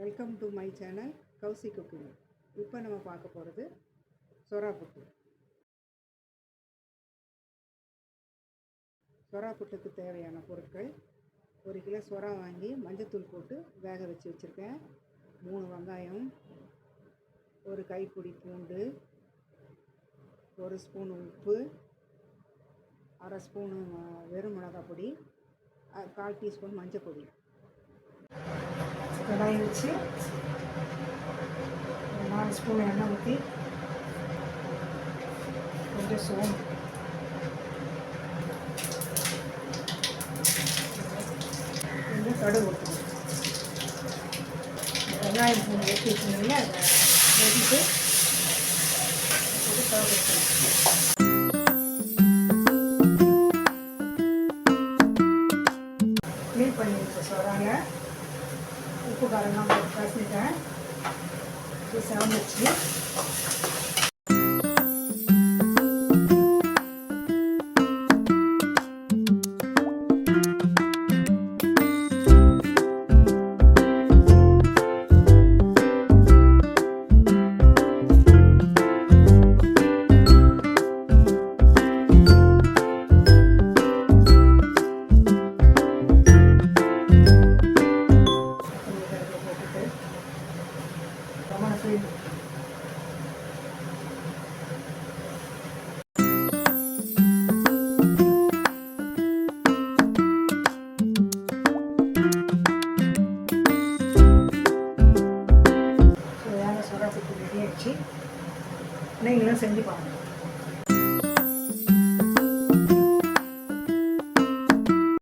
Welcome to my channel Kousi cooking. இப்போ நம்ம பார்க்க போகிறது சொரா புட்டு. சொரா புட்டுக்கு தேவையான பொருட்கள்: 1 கிலோ சொரா வாங்கி மஞ்சத்தூள் போட்டு வேக வச்சு வச்சுருக்கேன். 3 வெங்காயம், 1 கைப்பிடி பூண்டு, 1 ஸ்பூன் உப்பு, 1/2 ஸ்பூனு வெறும் மிளகாய் பொடி, 1/4 டீஸ்பூன் மஞ்சள் பொடி. கடாய் வச்சு 4 ஸ்பூன் எண்ணெய் ஊற்றி கொஞ்சம் சோம்பு, கொஞ்சம் கடுகு ஊற்றணும். வெங்காயம் பூண்டு வெட்டி வச்சுருந்தீங்க, அதை வெட்டிட்டு க்ளீன் பண்ணி வச்ச சொராங்க உப்பு காரம்லாம் போட்டு கசிட்டேன். செவந்துச்சு. நீங்களும் செஞ்சு பாருங்கள்.